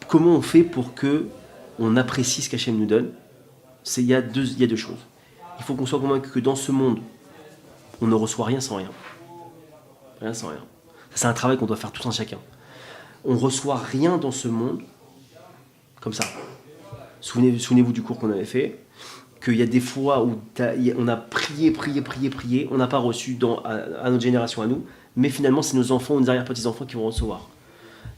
comment on fait pour que on apprécie ce qu'Hachem nous donne? Il y a deux choses. Il faut qu'on soit convaincu que dans ce monde, on ne reçoit rien sans rien. Rien sans rien. C'est un travail qu'on doit faire tout un chacun. On ne reçoit rien dans ce monde comme ça. Souvenez-vous du cours qu'on avait fait, qu'il y a des fois où on a prié, on n'a pas reçu à notre génération à nous, mais finalement c'est nos enfants ou nos arrière-petits-enfants qui vont recevoir.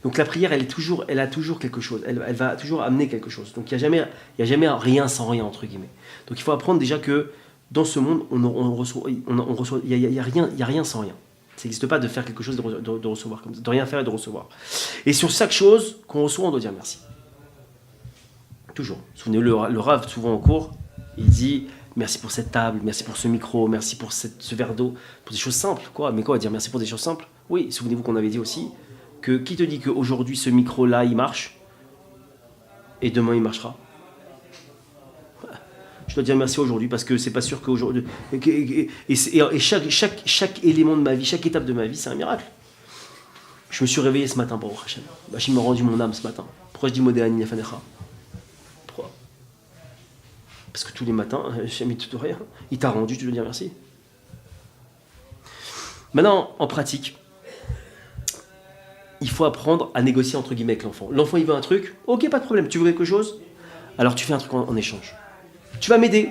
Donc la prière, elle a toujours quelque chose, elle va toujours amener quelque chose. Donc il n'y a jamais rien sans rien, entre guillemets. Donc il faut apprendre déjà que dans ce monde, on reçoit, il n'y a rien sans rien. Ça n'existe pas de faire quelque chose, de recevoir comme ça, de rien faire et de recevoir. Et sur chaque chose qu'on reçoit, on doit dire merci. Toujours. Souvenez-vous, le Rav, souvent en cours, il dit merci pour cette table, merci pour ce micro, merci pour ce verre d'eau, pour des choses simples. Quoi. Mais quoi, dire merci pour des choses simples? Oui, souvenez-vous qu'on avait dit aussi que qui te dit qu'aujourd'hui ce micro-là, il marche et demain il marchera? Je dois dire merci aujourd'hui parce que c'est pas sûr qu'aujourd'hui. Et chaque élément de ma vie, chaque étape de ma vie, c'est un miracle. Je me suis réveillé ce matin, Baruch Hashem. Hachem m'a rendu mon âme ce matin. Pourquoi je dis Modéani Yafanecha? Pourquoi? Parce que tous les matins, Hachem, il te rien. Il t'a rendu, tu dois dire merci. Maintenant, en pratique, il faut apprendre à négocier entre guillemets avec l'enfant. L'enfant, il veut un truc, ok, pas de problème. Tu veux quelque chose? Alors tu fais un truc en échange. Tu vas m'aider.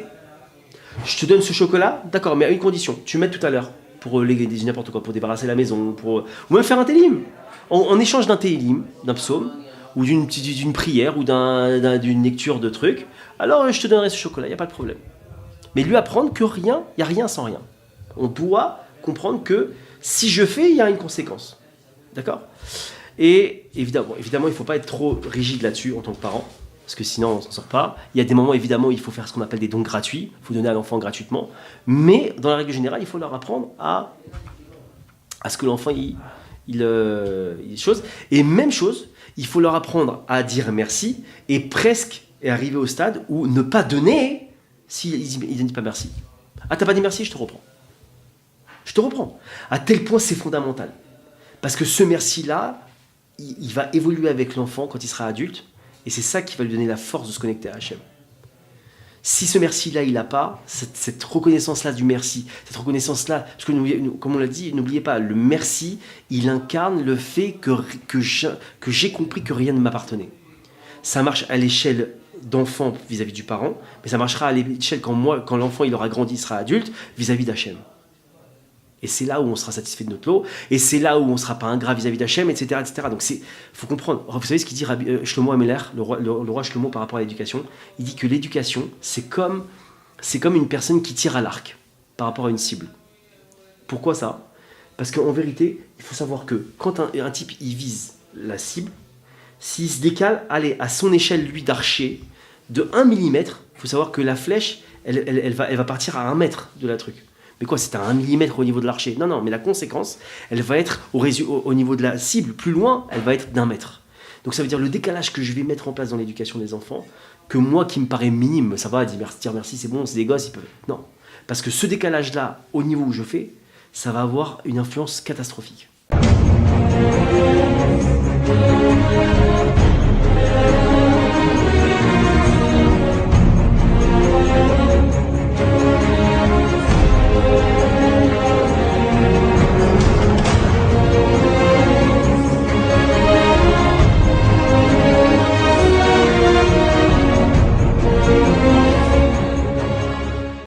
Je te donne ce chocolat, d'accord, mais à une condition. Tu m'aides tout à l'heure pour léguer n'importe quoi, pour débarrasser la maison, ou même faire un télim. En échange d'un télim, d'un psaume, ou d'une prière, ou d'une lecture de trucs, alors je te donnerai ce chocolat, il n'y a pas de problème. Mais lui apprendre que rien, il n'y a rien sans rien. On doit comprendre que si je fais, il y a une conséquence. D'accord? Et évidemment, il ne faut pas être trop rigide là-dessus en tant que parent. Parce que sinon on ne s'en sort pas. Il y a des moments, évidemment, où il faut faire ce qu'on appelle des dons gratuits. Il faut donner à l'enfant gratuitement. Mais dans la règle générale, il faut leur apprendre à ce que l'enfant il chose. Et même chose, il faut leur apprendre à dire merci et presque arriver au stade où ne pas donner s'ils ne disent pas merci. Ah, t'as pas dit merci, je te reprends. Je te reprends. À tel point, c'est fondamental. Parce que ce merci-là, il va évoluer avec l'enfant quand il sera adulte. Et c'est ça qui va lui donner la force de se connecter à Hachem. Si ce merci-là, il n'a pas, cette reconnaissance-là du merci, cette reconnaissance-là, parce que comme on l'a dit, n'oubliez pas, le merci, il incarne le fait que j'ai compris que rien ne m'appartenait. Ça marche à l'échelle d'enfant vis-à-vis du parent, mais ça marchera à l'échelle quand l'enfant il aura grandi, il sera adulte, vis-à-vis d'Hachem. Et c'est là où on sera satisfait de notre lot, et c'est là où on ne sera pas ingrat vis-à-vis d'Hachem, etc., etc. Donc il faut comprendre. Vous savez ce qu'il dit Shlomo Ameler, le roi Shlomo par rapport à l'éducation? Il dit que l'éducation, c'est comme une personne qui tire à l'arc par rapport à une cible. Pourquoi ça? Parce qu'en vérité, il faut savoir que quand un type il vise la cible, s'il se décale, à son échelle, lui, d'archer, de 1 mm, il faut savoir que la flèche, elle va partir à 1 mètre de la truc. Mais quoi, c'est à 1 mm au niveau de l'archer? Non, mais la conséquence, elle va être au niveau de la cible, plus loin, elle va être d'1 mètre. Donc ça veut dire le décalage que je vais mettre en place dans l'éducation des enfants, que moi qui me paraît minime, ça va, dire merci, c'est bon, c'est des gosses, ils peuvent... Non, parce que ce décalage-là, au niveau où je fais, ça va avoir une influence catastrophique.